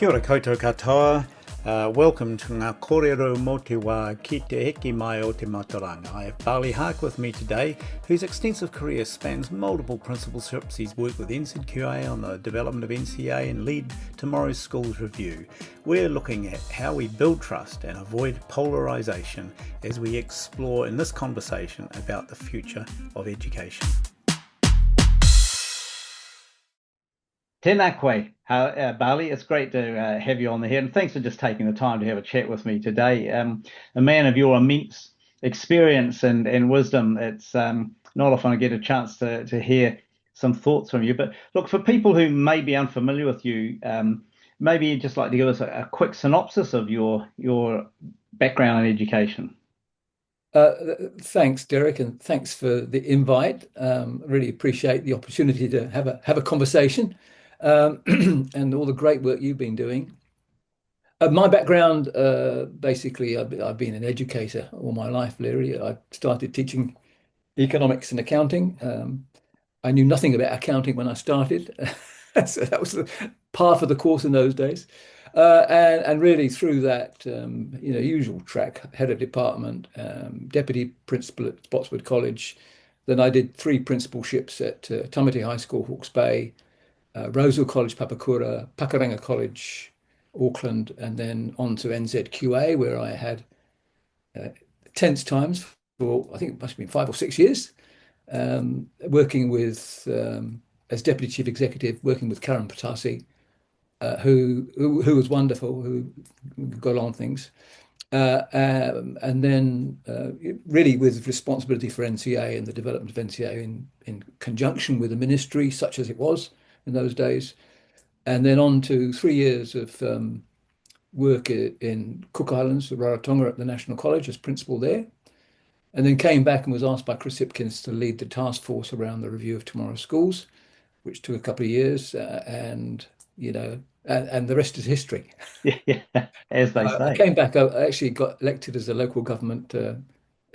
Kia ora koutou katoa. Welcome to Ngā Kōrero Mō Te Wā ki te heki mai o te Mataranga. I have Bali Haque with me today, whose extensive career spans multiple principalships. He's worked with NZQA on the development of NCA and led tomorrow's schools review. We're looking at how we build trust and avoid polarisation as we explore in this conversation about the future of education. Tēnā koe, Bali. It's great to have you on the here, and thanks for just taking the time to have a chat with me today. A man of your immense experience and wisdom, it's not often I get a chance to hear some thoughts from you. But look, for people who may be unfamiliar with you, maybe you'd just like to give us a quick synopsis of your background in education. Thanks, Derek, and thanks for the invite. Really appreciate the opportunity to have a conversation. And all the great work you've been doing. My background, basically, I've been an educator all my life, Larry. I started teaching economics and accounting. I knew nothing about accounting when I started. So that was part of the course in those days. And really through that, usual track, head of department, deputy principal at Spotswood College. Then I did 3 principalships at Tamati High School, Hawke's Bay, Rosehill College, Papakura, Pakuranga College, Auckland, and then on to NZQA, where I had tense times for, I think it must have been 5 or 6 years, working with, as Deputy Chief Executive, working with Karen Patasi, who was wonderful, who got on things. And then really with responsibility for NCA and the development of NCA in conjunction with the ministry, such as it was in those days, and then on to 3 years of work in Cook Islands, Rarotonga at the National College as principal there, and then came back and was asked by Chris Hipkins to lead the task force around the review of tomorrow's schools, which took a couple of years, and the rest is history. Yeah, as they say. I came back, I actually got elected as a local government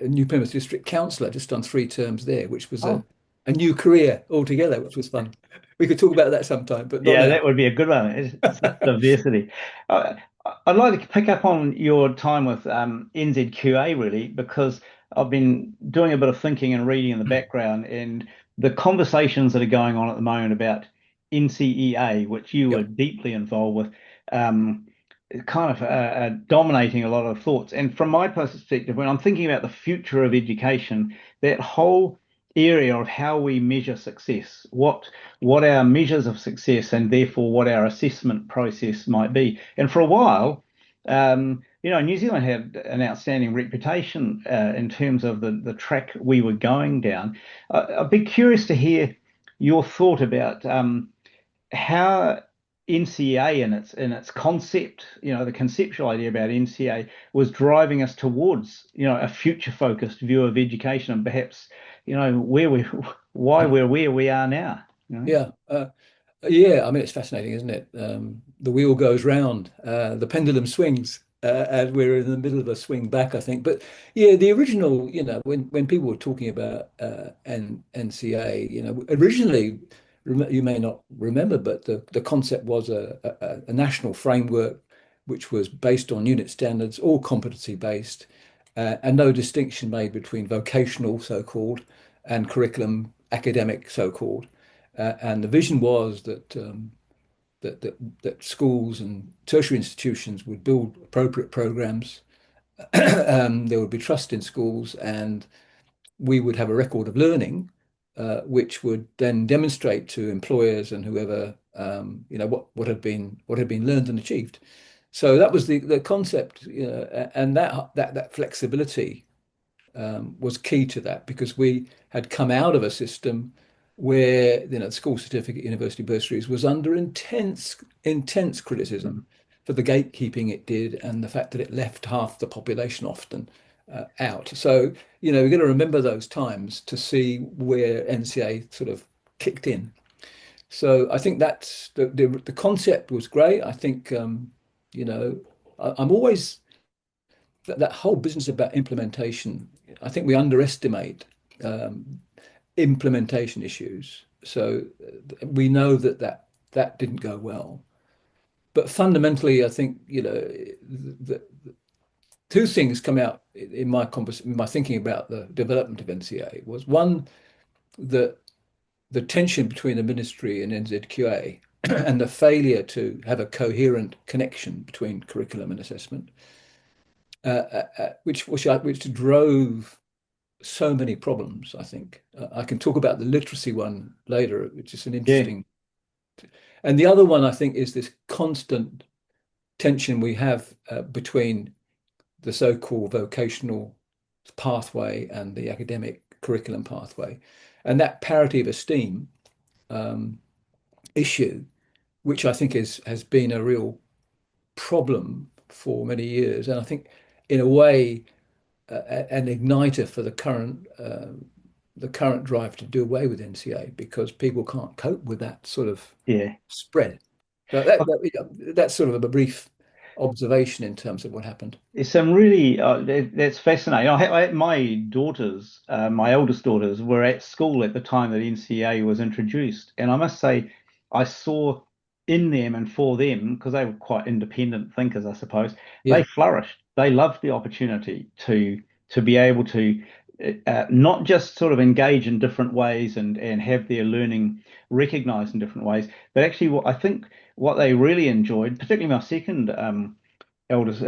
New Plymouth District Councillor, just done 3 terms there, which was a new career altogether, which was fun. We could talk about that sometime, but not yeah, now. that would be a good one. It's diversity. I'd like to pick up on your time with NZQA, really, because I've been doing a bit of thinking and reading in the background, and the conversations that are going on at the moment about NCEA, which you were deeply involved with, kind of dominating a lot of thoughts. And from my perspective, when I'm thinking about the future of education, that whole area of how we measure success, what our measures of success, and therefore what our assessment process might be. And for a while, New Zealand had an outstanding reputation in terms of the track we were going down. I'd be curious to hear your thought about how NCA in its concept, the conceptual idea about NCA was driving us towards, a future-focused view of education, and perhaps, why we're where we are now. Yeah. I mean, it's fascinating, isn't it? The wheel goes round, the pendulum swings, and we're in the middle of a swing back, I think. But yeah, the original, when people were talking about NCA, originally, you may not remember, but the concept was a national framework which was based on unit standards, all competency based, and no distinction made between vocational, so-called, and curriculum academic, so-called. And the vision was that schools and tertiary institutions would build appropriate programs. There would be trust in schools, and we would have a record of learning, which would then demonstrate to employers and whoever, what had been learned and achieved. So that was the concept, and that flexibility was key to that, because we had come out of a system where the school certificate, university bursaries was under intense criticism for the gatekeeping it did and the fact that it left half the population often out. So we're going to remember those times to see where NCA sort of kicked in. So I think that's the concept was great. I think I'm always that whole business about implementation. I think we underestimate implementation issues. So we know that didn't go well. but fundamentally, I think, the two things come out in in my thinking about the development of NCA was one, that the tension between the ministry and NZQA and the failure to have a coherent connection between curriculum and assessment, which drove so many problems, I think. I can talk about the literacy one later, which is an Yeah, interesting. And the other one, I think, is this constant tension we have between the so-called vocational pathway and the academic curriculum pathway. And that parity of esteem um, issue, which I think has been a real problem for many years. And I think, in a way, an igniter for the current drive to do away with NCA because people can't cope with that sort of yeah. spread. So that's sort of a brief observation in terms of what happened. It's some really that's fascinating. My daughters, my eldest daughters, were at school at the time that NCA was introduced, and I must say, I saw in them and for them, because they were quite independent thinkers, I suppose, they Yeah, flourished. They loved the opportunity to be able to not just sort of engage in different ways and have their learning recognized in different ways, but actually, what I think what they really enjoyed, particularly my second eldest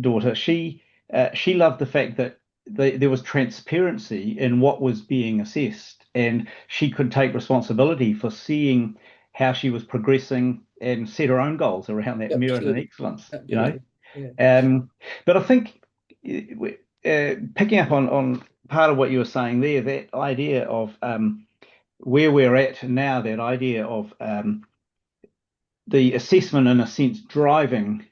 daughter, she loved the fact that there was transparency in what was being assessed, and she could take responsibility for seeing how she was progressing and set her own goals around that merit and absolutely, excellence, you know. absolutely. Yeah, But I think picking up on part of what you were saying there, that idea of where we're at now, that idea of the assessment, in a sense, driving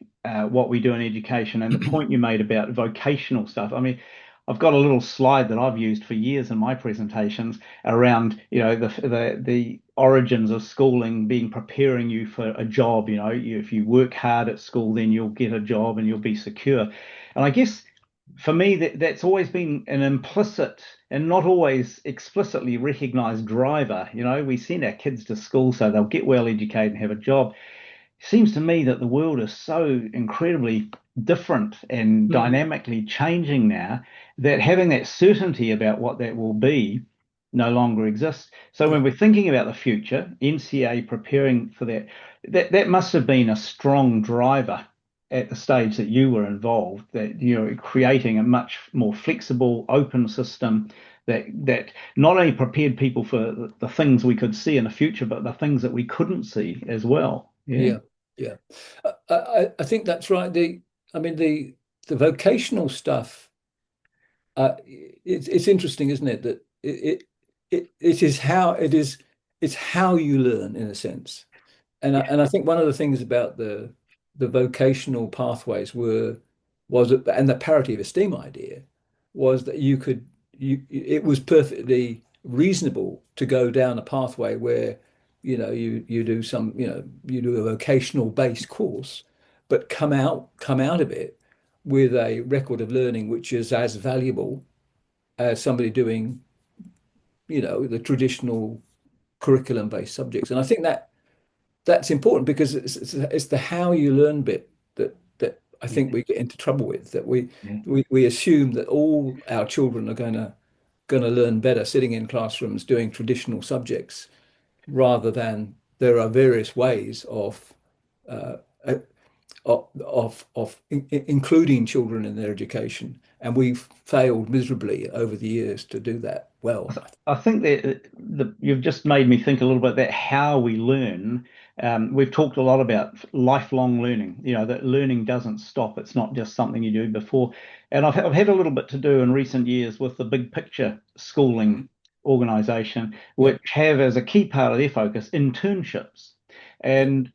what we do in education, and the point you made about vocational stuff. I mean, I've got a little slide that I've used for years in my presentations around, the origins of schooling being preparing you for a job. If you work hard at school, then you'll get a job and you'll be secure. And I guess for me, that's always been an implicit and not always explicitly recognized driver. We send our kids to school so they'll get well educated and have a job. Seems to me that the world is so incredibly different and Mm, dynamically changing now that having that certainty about what that will be no longer exists. So yeah, when we're thinking about the future, NCA preparing for that must have been a strong driver at the stage that you were involved, that you're creating a much more flexible, open system that not only prepared people for the things we could see in the future, but the things that we couldn't see as well. Yeah. yeah, yeah. I think that's right. I mean, the vocational stuff. It's interesting, isn't it? That it is how it is. It's how you learn, in a sense. And I think one of the things about the vocational pathways and the parity of esteem idea was that it was perfectly reasonable to go down a pathway where you do you do a vocational based course, but come out of it with a record of learning which is as valuable as somebody doing the traditional curriculum based subjects. And I think that's important because it's the how you learn bit that I think Yeah. we get into trouble with, that Yeah. we assume that all our children are going to learn better sitting in classrooms doing traditional subjects, rather than there are various ways uh, uh, of including children in their education, and we've failed miserably over the years to do that well. I think that you've just made me think a little bit that how we learn. We've talked a lot about lifelong learning, that learning doesn't stop. It's not just something you do before. And I've had a little bit to do in recent years with the Big Picture Schooling organization, Yeah, which have as a key part of their focus internships. yeah, And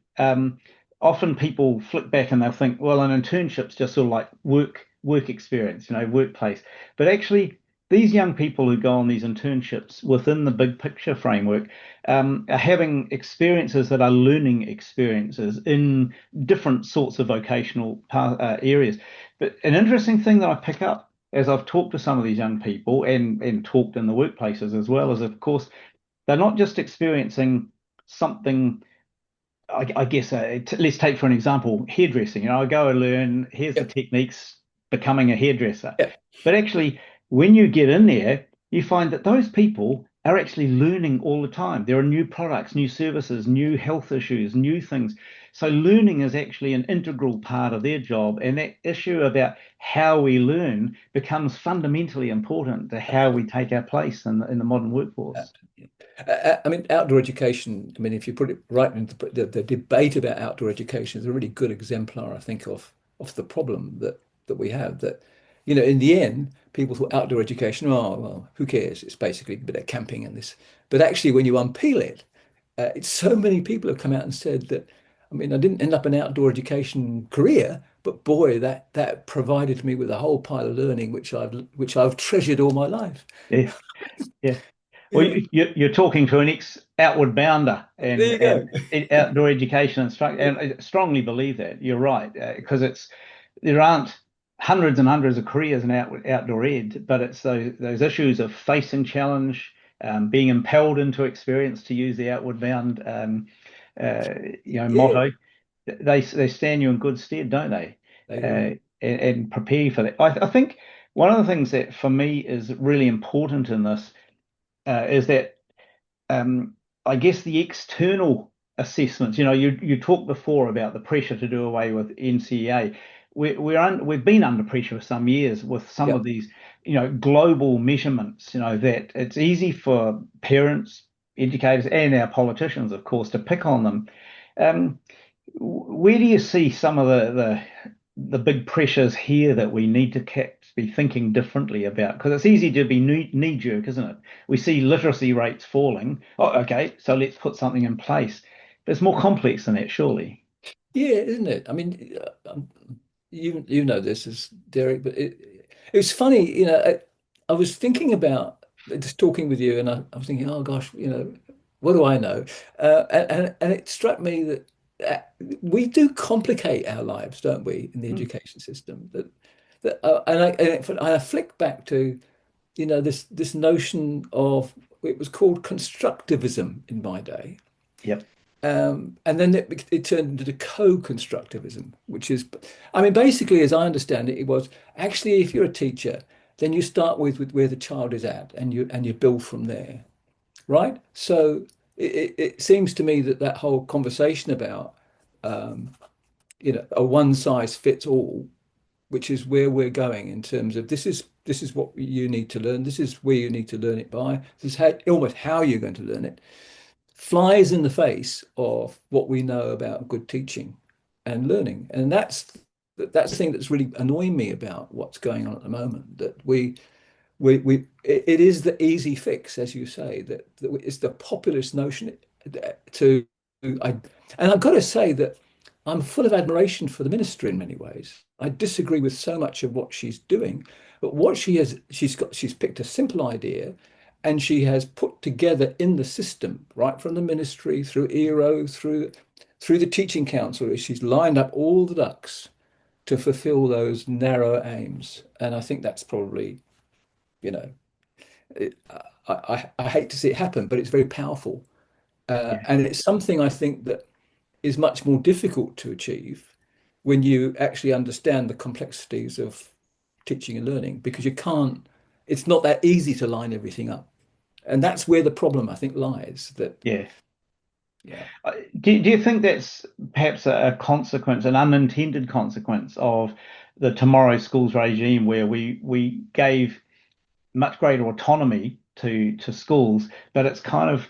often people flick back and they'll think, well, an internship's just sort of like work experience, workplace. But actually, these young people who go on these internships within the big picture framework are having experiences that are learning experiences in different sorts of vocational areas. But an interesting thing that I pick up as I've talked to some of these young people and talked in the workplaces as well is, of course, they're not just experiencing something I guess let's take for an example hairdressing. I go and learn, here's the Yeah, techniques becoming a hairdresser. yeah, But actually, when you get in there, you find that those people are actually learning all the time. There are new products, new services, new health issues, new things. So learning is actually an integral part of their job. And that issue about how we learn becomes fundamentally important to how we take our place in the modern workforce. absolutely. I mean, outdoor education. I mean, if you put it right into the debate about outdoor education is a really good exemplar, I think, of the problem that we have. That, in the end, people thought outdoor education. Oh, well, who cares? It's basically a bit of camping and this. But actually, when you unpeel it, it's so many people have come out and said that. I mean, I didn't end up an outdoor education career, but boy, that provided me with a whole pile of learning, which I've treasured all my life. Yeah, yeah. Well, Yeah, you're talking to an ex-outward bounder there and you go. outdoor education instructor, and I strongly believe that. You're right, because there aren't hundreds and hundreds of careers in outdoor ed, but it's those issues of facing challenge, being impelled into experience, to use the outward bound uh, Yeah, motto. They stand you in good stead, don't they? they do. And prepare you for that. I think one of the things that for me is really important in this is that um, I guess the external assessments. You talked before about the pressure to do away with NCEA. We've been under pressure for some years with some Yeah, of these, global measurements. That it's easy for parents, educators, and our politicians, of course, to pick on them. Um, where do you see some of the big pressures here that we need to be thinking differently about? Because it's easy to be knee jerk, isn't it? We see literacy rates falling. Oh, okay, so let's put something in place. But it's more complex than that, surely. yeah, isn't it? I mean, you know this is Derek, but it was funny. I was thinking about just talking with you, and I was thinking, oh gosh, what do I know? And it struck me that we do complicate our lives, don't we, in the Mm. education system? And I flick back to this notion of it was called constructivism in my day. Yep. And then it turned into co-constructivism, which is, I mean, basically, as I understand it, it was actually if you're a teacher, then you start with where the child is at, and you build from there, right? So it seems to me that whole conversation about a one size fits all, which is where we're going in terms of this is what you need to learn, this is where you need to learn it by, this is almost how you're going to learn it, flies in the face of what we know about good teaching and learning. And that's the thing that's really annoying me about what's going on at the moment, that it is the easy fix, as you say, that it's the populist notion to I and I've got to say that I'm full of admiration for the ministry in many ways. I disagree with so much of what she's doing, but what she's picked a simple idea and she has put together in the system, right from the ministry through ERO, through the teaching council, she's lined up all the ducks to fulfill those narrow aims. And I think that's probably, you know, it, I hate to see it happen, but it's very powerful. Yeah. And it's something I think that is much more difficult to achieve when you actually understand the complexities of teaching and learning, because it's not that easy to line everything up. And that's where the problem, I think, lies. That, Yeah. yeah, Do you think that's perhaps a consequence, an unintended consequence of the Tomorrow Schools regime, where we gave much greater autonomy to schools, but it's kind of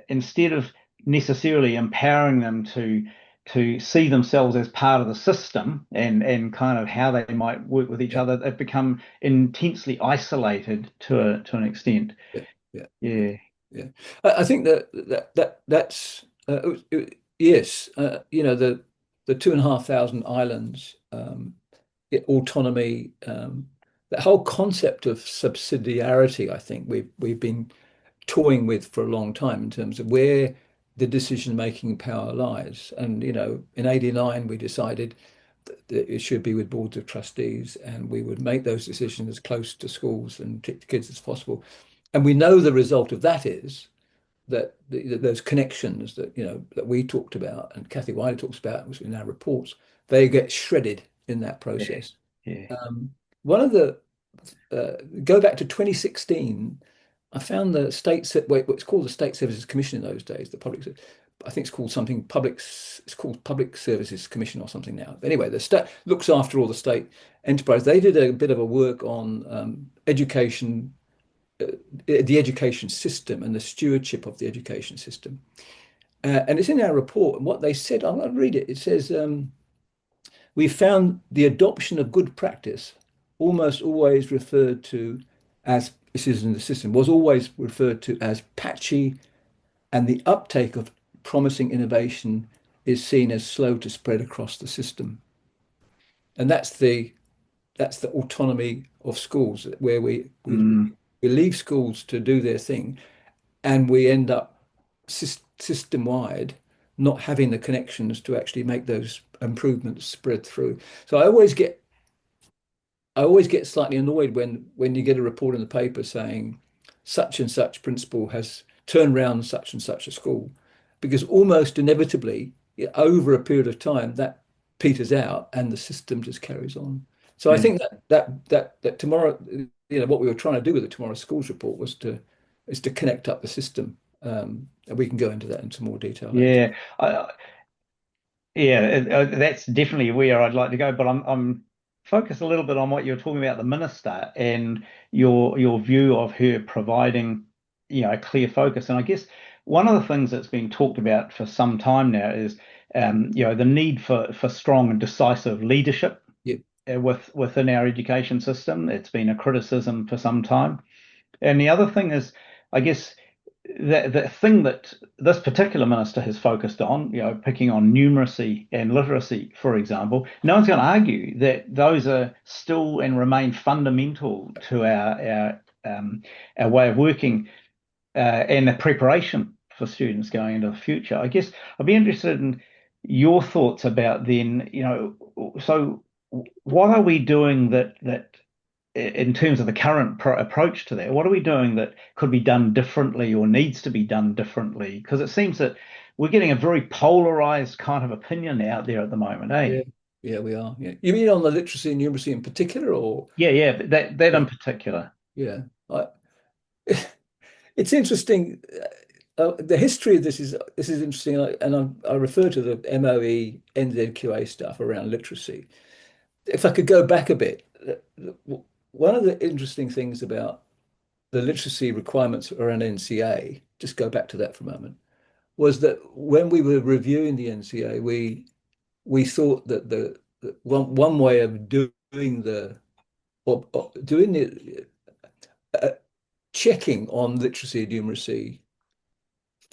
instead of necessarily empowering them to see themselves as part of the system and kind of how they might work with each yeah, other, they've become intensely isolated to an extent. yeah, yeah, Yeah, yeah. I think that's yes. The 2,500 islands, autonomy, that whole concept of subsidiarity. I think we've been toying with for a long time in terms of where the decision-making power lies. And, in '89, we decided that it should be with boards of trustees, and we would make those decisions as close to schools and kids as possible. And we know the result of that is those connections that that we talked about and Kathy Wiley talks about, which in our reports, they get shredded in that Yeah, process. yeah. One of the Go back to 2016, I found the what's called the State Services Commission in those days, the public, I think it's called something public, it's called Public Services Commission or something now. But anyway, the state looks after all the state enterprise. They did a bit of a work on education, the education system and the stewardship of the education system. And it's in our report. And what they said, I'll read it. It says, we found the adoption of good practice almost always referred to as, this is in the system, was always referred to as patchy, and the uptake of promising innovation is seen as slow to spread across the system. And that's the autonomy of schools, where Mm, we leave schools to do their thing, and we end up system wide not having the connections to actually make those improvements spread through. So I always get slightly annoyed when you get a report in the paper saying such and such principal has turned around such and such a school, because almost inevitably, over a period of time, that peters out and the system just carries on. So I yeah. think that tomorrow, what we were trying to do with the Tomorrow Schools report is to connect up the system. And we can go into that in some more detail later. Yeah, yeah, that's definitely where I'd like to go. But I'm focused a little bit on what you're talking about, the minister, and your view of her providing, a clear focus. And I guess one of the things that's been talked about for some time now is, the need for strong and decisive leadership Yeah, within our education system. It's been a criticism for some time. And the other thing is, I guess, the thing that this particular minister has focused on, picking on numeracy and literacy, for example, no one's going to argue that those are still and remain fundamental to our way of working and the preparation for students going into the future. I guess I'd be interested in your thoughts about then, so what are we doing that in terms of the current approach to that, what are we doing that could be done differently or needs to be done differently? Because it seems that we're getting a very polarized kind of opinion out there at the moment, eh? yeah, yeah, we are. Yeah. You mean on the literacy and numeracy in particular, or Yeah, yeah, but that yeah, in particular. yeah. I, it's interesting. The history of this is interesting, and I refer to the MOE NZQA stuff around literacy. If I could go back a bit, one of the interesting things about the literacy requirements around NCA, just go back to that for a moment, was that when we were reviewing the NCA, we thought that the one way of doing the or doing the uh, checking on literacy and numeracy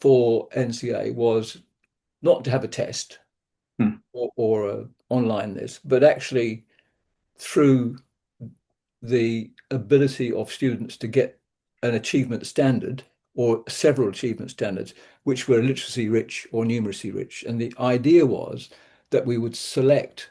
for NCA was not to have a test Hmm. or a online list, but actually through the ability of students to get an achievement standard or several achievement standards, which were literacy rich or numeracy rich. And the idea was that we would select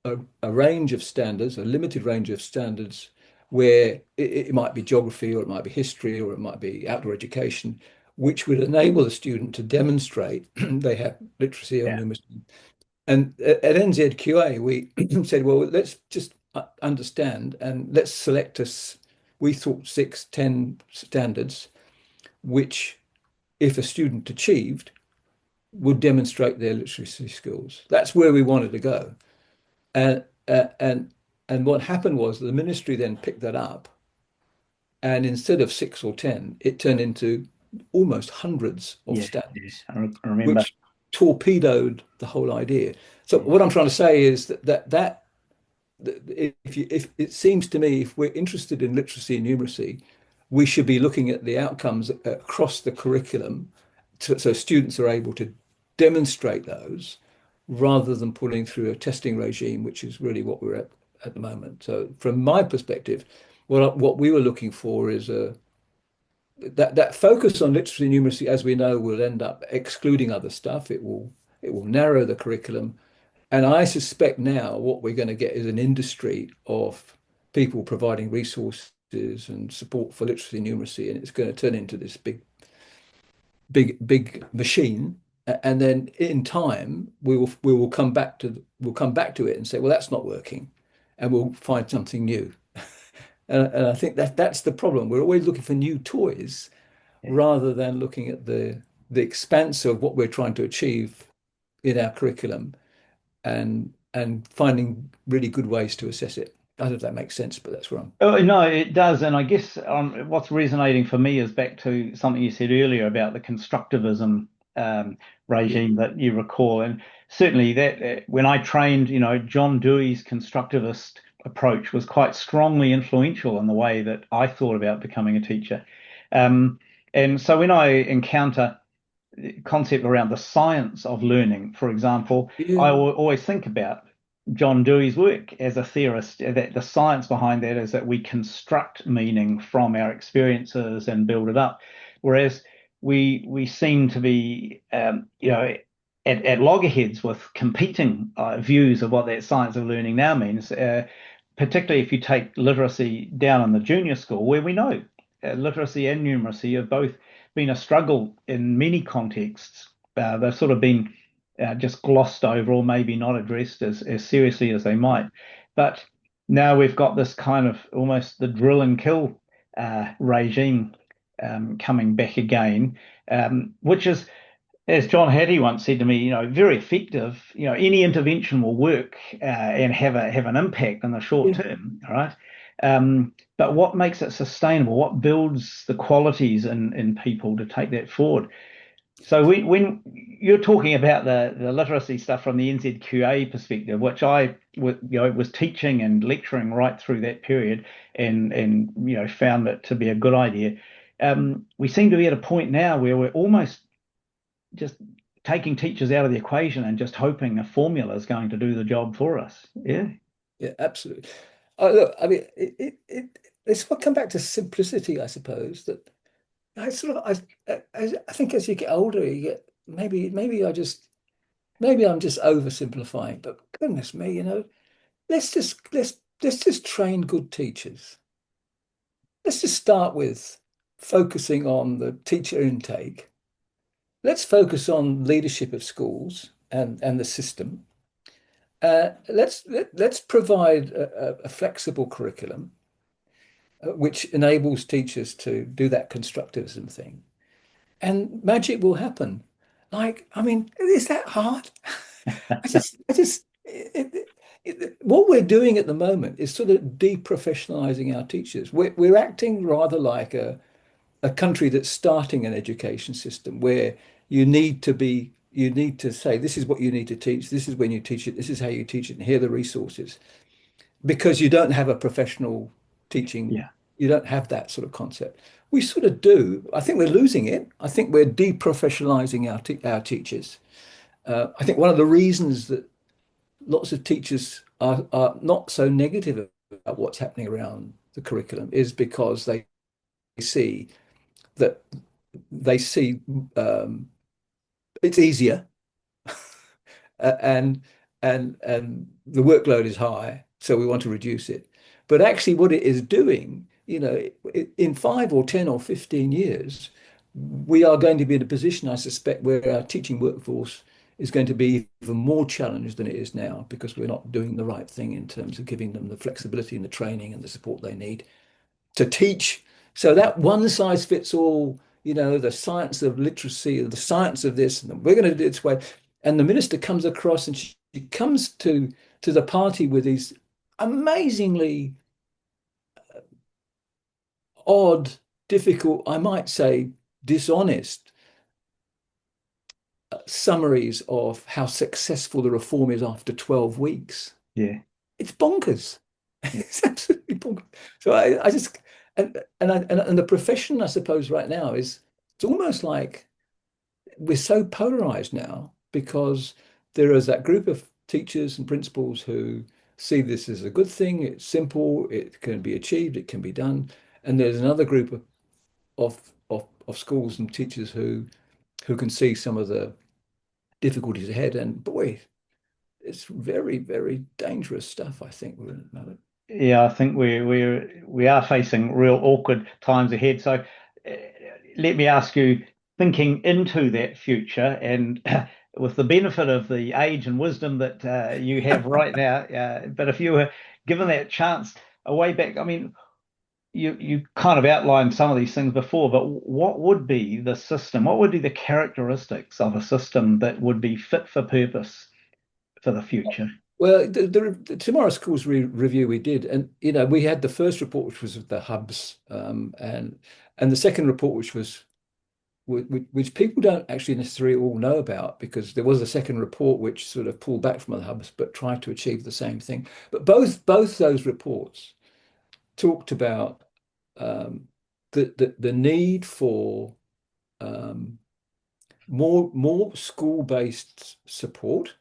a range of standards, a limited range of standards, where it might be geography or it might be history or it might be outdoor education, which would enable the student to demonstrate they have literacy or Yeah, numeracy. And at NZQA, we said, well, let's just understand and let's select us. We thought 6, 10 standards, which, if a student achieved, would demonstrate their literacy skills. That's where we wanted to go. And and what happened was the ministry then picked that up, and instead of 6 or 10, it turned into almost hundreds of yeah, yeah. standards, I remember. which torpedoed the whole idea. So Yeah, what I'm trying to say is that if it seems to me, if we're interested in literacy and numeracy, we should be looking at the outcomes across the curriculum, so students are able to demonstrate those rather than putting through a testing regime, which is really what we're at the moment. So from my perspective, what we were looking for is that focus on literacy and numeracy, as we know, will end up excluding other stuff. It will narrow the curriculum. And I suspect now what we're going to get is an industry of people providing resources and support for literacy and numeracy, and it's going to turn into this big big machine, and then in time we will come back to it and say, well, that's not working, and we'll find something new. And I think that's the problem. We're always looking for new toys Yeah. rather than looking at the expanse of what we're trying to achieve in our curriculum, and finding really good ways to assess it. I don't know if that makes sense, but that's where I'm. Oh, no, it does. And I guess what's resonating for me is back to something you said earlier about the constructivism um, Yeah. regime that you recall. And certainly that when I trained, John Dewey's constructivist approach was quite strongly influential in the way that I thought about becoming a teacher. Um, and so when I encounter concept around the science of learning, for example, I Yeah. will always think about John Dewey's work as a theorist, that the science behind that is that we construct meaning from our experiences and build it up. Whereas we seem to be, at loggerheads with competing views of what that science of learning now means, particularly if you take literacy down in the junior school, where we know literacy and numeracy have both been a struggle in many contexts. They've sort of been just glossed over or maybe not addressed as seriously as they might. But now we've got this kind of almost the drill and kill regime coming back again, which is, as John Hattie once said to me, very effective. Any intervention will work and have an impact in the short Yeah. term. All right. But what makes it sustainable? What builds the qualities in people to take that forward? So when you're talking about the literacy stuff from the NZQA perspective, which was teaching and lecturing right through that period, and found it to be a good idea. We seem to be at a point now where we're almost just taking teachers out of the equation and just hoping a formula is going to do the job for us. Yeah. Yeah, absolutely. Look, I mean, it's what come back to simplicity, I suppose. That I sort of, I think as you get older, you get maybe I'm just oversimplifying, but goodness me, let's just train good teachers. Let's just start with focusing on the teacher intake. Let's focus on leadership of schools and the system. Let's provide a flexible curriculum which enables teachers to do that constructivism thing, and magic will happen. Like, I mean, is that hard? What we're doing at the moment is sort of deprofessionalizing our teachers. We're acting rather like a country that's starting an education system where you need to say, this is what you need to teach, this is when you teach it, this is how you teach it, and here are the resources. Because you don't have a professional teaching, Yeah. you don't have that sort of concept. We sort of do. I think we're losing it. I think we're deprofessionalizing our teachers. I think one of the reasons that lots of teachers are not so negative about what's happening around the curriculum is because see that they see it's easier, and and the workload is high, so we want to reduce it. But actually, what it is doing, in 5 or 10 or 15 years, we are going to be in a position, I suspect, where our teaching workforce is going to be even more challenged than it is now because we're not doing the right thing in terms of giving them the flexibility and the training and the support they need to teach. So that one size fits all, the science of literacy, the science of this, and we're going to do it this way. And the minister comes across and she comes to the party with these amazingly odd, difficult, I might say, dishonest summaries of how successful the reform is after 12 weeks. Yeah. It's bonkers. Yeah. It's absolutely bonkers. So I just and the profession, I suppose, right now is it's almost like we're so polarized now because there is that group of teachers and principals who see this as a good thing. It's simple, it can be achieved, it can be done. And there's another group of schools and teachers who can see some of the difficulties ahead. And boy, it's very, very dangerous stuff, I think, we're in at the moment. Yeah, I think we are facing real awkward times ahead. So let me ask you, thinking into that future and with the benefit of the age and wisdom that you have right now, but if you were given that chance a way back, I mean, you kind of outlined some of these things before, but what would be the system? What would be the characteristics of a system that would be fit for purpose for the future? Well, the Tomorrow Schools review we did, and we had the first report, which was of the hubs, and the second report, which people don't actually necessarily all know about, because there was a second report which sort of pulled back from the hubs but tried to achieve the same thing. But both those reports talked about the need for um, more school-based support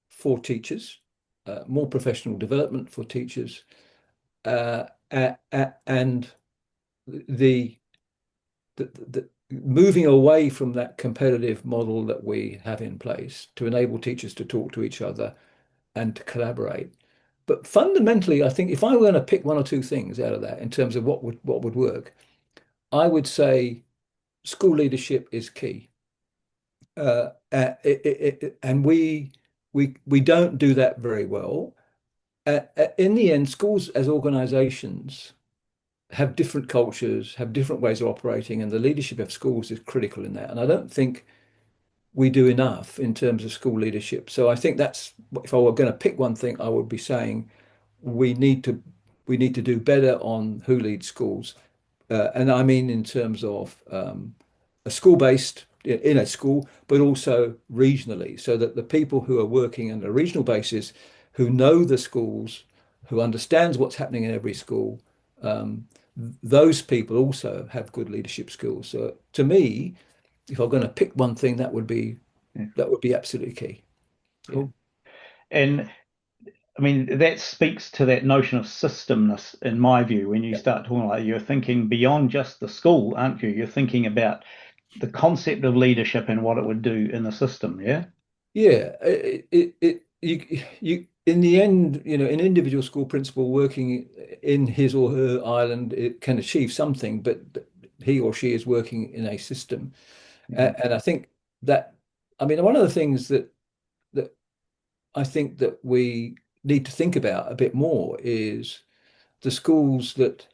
for teachers, more professional development for teachers, and the, the moving away from that competitive model that we have in place to enable teachers to talk to each other and to collaborate. But fundamentally, I think if I were going to pick one or two things out of that in terms of what would work, I would say school leadership is key. And we don't do that very well. In the end, schools as organizations have different cultures, have different ways of operating, and the leadership of schools is critical in that. And I don't think we do enough in terms of school leadership. So I think that's, if I were going to pick one thing, I would be saying we need to we need to do better on who leads schools, and I mean in terms of a school-based in a school, but also regionally, so that the people who are working on a regional basis, who know the schools, who understands what's happening in every school, um, those people also have good leadership skills. So to me, if I'm going to pick one thing, Yeah, that would be absolutely key. yeah. And I mean, that speaks to that notion of systemness, in my view, when you Yeah. start talking like you're thinking beyond just the school, aren't you? You're thinking about the concept of leadership and what it would do in the system, yeah? Yeah, you in the end, an individual school principal working in his or her island, it can achieve something, but he or she is working in a system. Yeah, And I think that, I mean, one of the things that I think that we need to think about a bit more is the schools that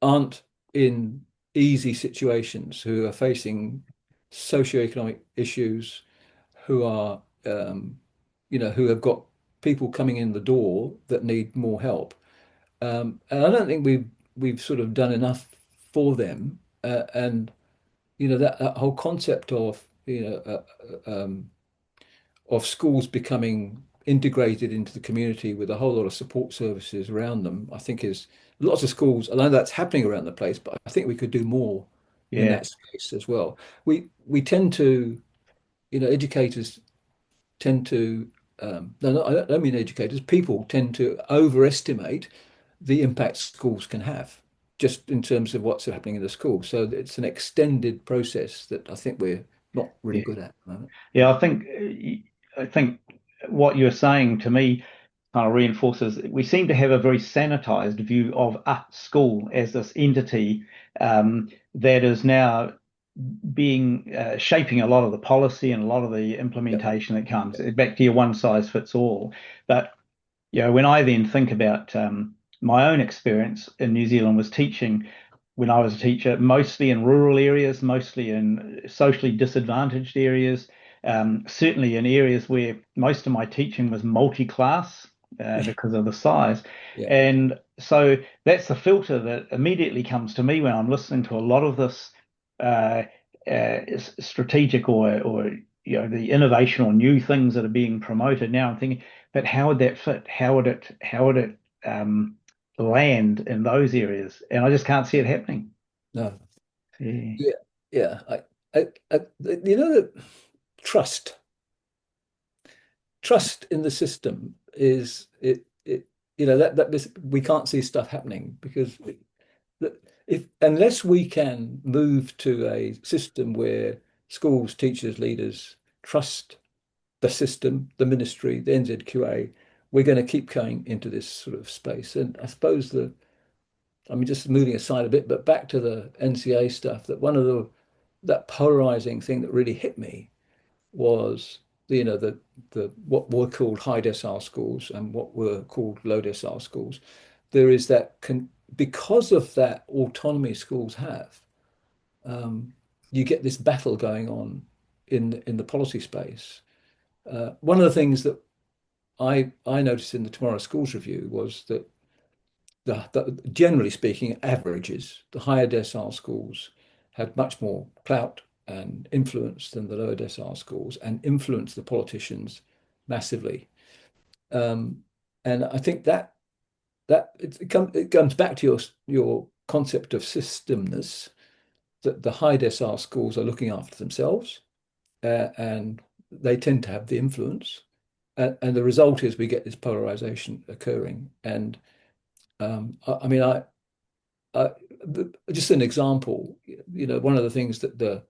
aren't in easy situations, who are facing socioeconomic issues, who are who have got people coming in the door that need more help. And I don't think we've sort of done enough for them. And that whole concept of schools becoming integrated into the community with a whole lot of support services around them, I think is lots of schools. I know that's happening around the place, but I think we could do more in yeah, that space as well. We tend to, educators tend to, no, no, I don't mean educators, people tend to overestimate the impact schools can have just in terms of what's happening in the school. So it's an extended process that I think we're not really yeah. good at the moment. Yeah, I think what you're saying to me kind of reinforces we seem to have a very sanitized view of a school as this entity that is now being shaping a lot of the policy and a lot of the Yep. implementation that comes back to your one size fits all. But when I then think about my own experience in New Zealand was teaching when I was a teacher, mostly in rural areas, mostly in socially disadvantaged areas, certainly in areas where most of my teaching was multi-class because of the size. Yeah. And so that's the filter that immediately comes to me when I'm listening to a lot of this uh, strategic or the innovation or new things that are being promoted now. I'm thinking, but how would that fit? How would it land in those areas? And I just can't see it happening. No. Yeah, Yeah. Yeah. That trust, trust in the system is it, that this, we can't see stuff happening because if unless we can move to a system where schools, teachers, leaders trust the system, the ministry, the NZQA, we're going to keep going into this sort of space. And I suppose I mean, just moving aside a bit, but back to the NCA stuff, that one of that polarizing thing that really hit me was the what were called high decile schools and what were called low decile schools. There is that because of that autonomy schools have, um, you get this battle going on in the policy space. One of the things that I noticed in the Tomorrow Schools review was that generally speaking, averages, the higher decile schools had much more clout and influence than the lower decile schools and influenced the politicians massively. Um, and I think it comes back to your concept of systemness, that the high decile schools are looking after themselves, and they tend to have the influence. And the result is we get this polarization occurring. And I mean, uh, just an example, one of the things that the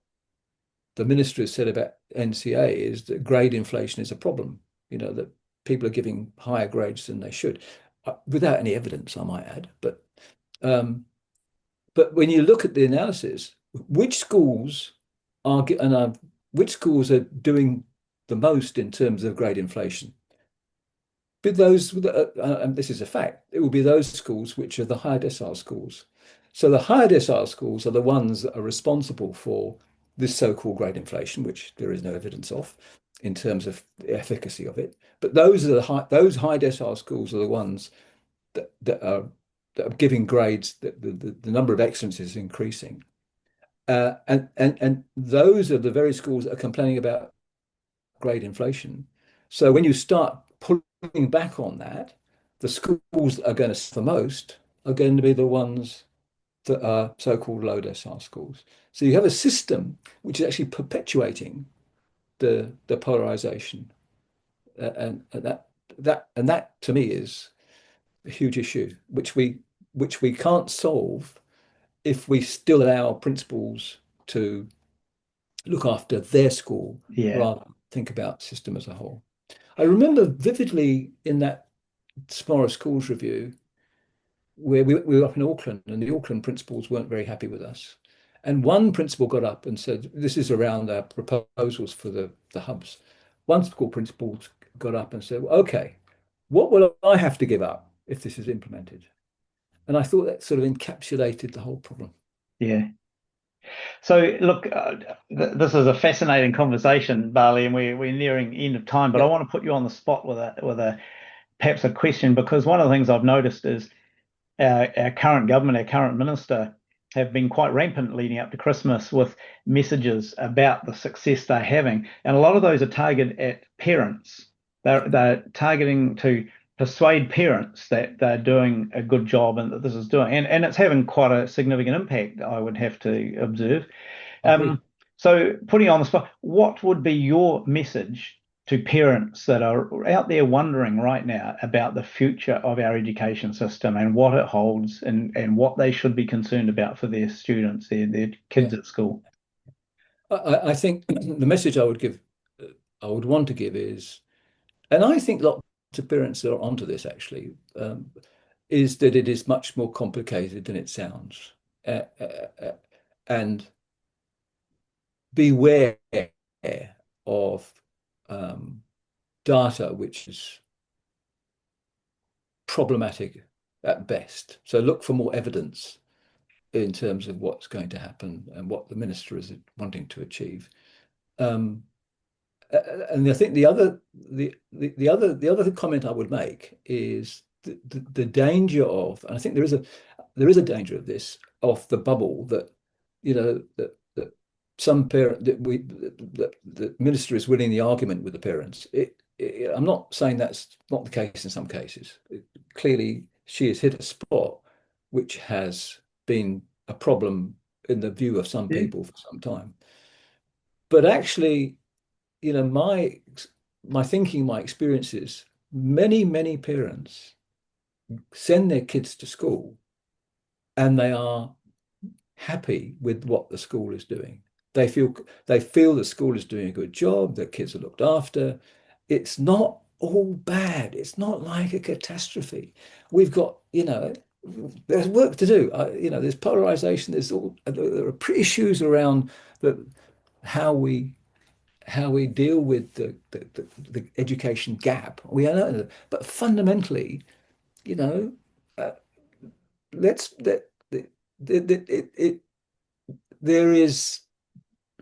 minister has said about NCA is that grade inflation is a problem, that people are giving higher grades than they should, without any evidence, I might add. Um, but when you look at the analysis, which schools which schools are doing the most in terms of grade inflation? But and this is a fact, it will be those schools which are the higher decile schools. So the higher decile schools are the ones that are responsible for this so-called grade inflation, which there is no evidence of in terms of the efficacy of it. But those high decile schools are the ones that are giving grades, the number of excellences is increasing. And those are the very schools that are complaining about grade inflation. So when you start pulling back on that, the schools that are going to suffer most are going to be the ones that are so-called low decile schools. So you have a system which is actually perpetuating the polarization, and that to me is a huge issue, which we can't solve if we still allow principals to look after their school Yeah. rather than think about system as a whole. I remember vividly in that Tomorrow Schools review where we were up in Auckland and the Auckland principals weren't very happy with us. And one principal got up and said, this is around our proposals for the hubs. One school principal got up and said, well, okay, what will I have to give up if this is implemented? And I thought that sort of encapsulated the whole problem. Yeah. So look, this is a fascinating conversation, Bali, and we're nearing the end of time. But I Yeah, want to put you on the spot with a perhaps a question, because one of the things I've noticed is our current government, our current minister, have been quite rampant leading up to Christmas with messages about the success they're having, and a lot of those are targeted at parents. They're targeting to persuade parents that they're doing a good job and that this is doing, and it's having quite a significant impact, I would have to observe. I agree. So putting you on the spot, what would be your message to parents that are out there wondering right now about the future of our education system and what it holds, and what they should be concerned about for their students, their kids Yeah. at school? I think the message I would want to give is, and I think lots of parents are onto this actually, is that it is much more complicated than it sounds. And beware of um, data which is problematic at best. So look for more evidence in terms of what's going to happen and what the minister is wanting to achieve. Um, and I think the other comment I would make is the danger of, and I think there is a danger of this, of the bubble that that some parent that the minister is winning the argument with the parents. I'm not saying that's not the case in some cases. Clearly, she has hit a spot which has been a problem in the view of some Yeah, people for some time. But actually, my thinking, my experiences, many parents send their kids to school and they are happy with what the school is doing. They feel the school is doing a good job, their kids are looked after. It's not all bad. It's not like a catastrophe. We've got, there's work to do. There's polarization. There are issues around the how we deal with the education gap. We are, but fundamentally, you know, uh, let's that there is,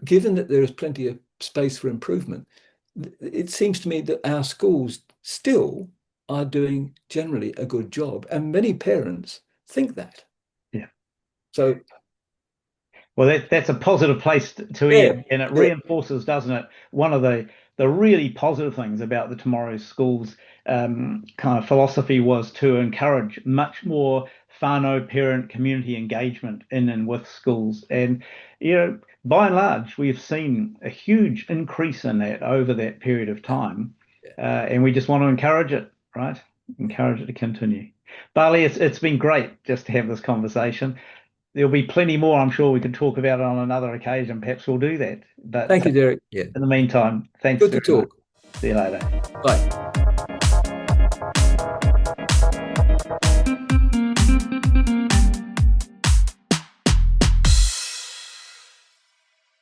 given that there is plenty of space for improvement, it seems to me that our schools still are doing generally a good job, and many parents think that. Yeah. So Well, that's a positive place to yeah, end, and it yeah, reinforces, doesn't it? One of the really positive things about the Tomorrow's Schools kind of philosophy was to encourage much more whānau parent community engagement in and with schools. And by and large, we've seen a huge increase in that over that period of time, yeah. and we just want to encourage it, right? Encourage it to continue. Bali, it's been great just to have this conversation. There'll be plenty more I'm sure we could talk about on another occasion. Perhaps we'll do that. But Thank you, Derek. Yeah, in the meantime, thanks good to very much. talk. See you later. Bye.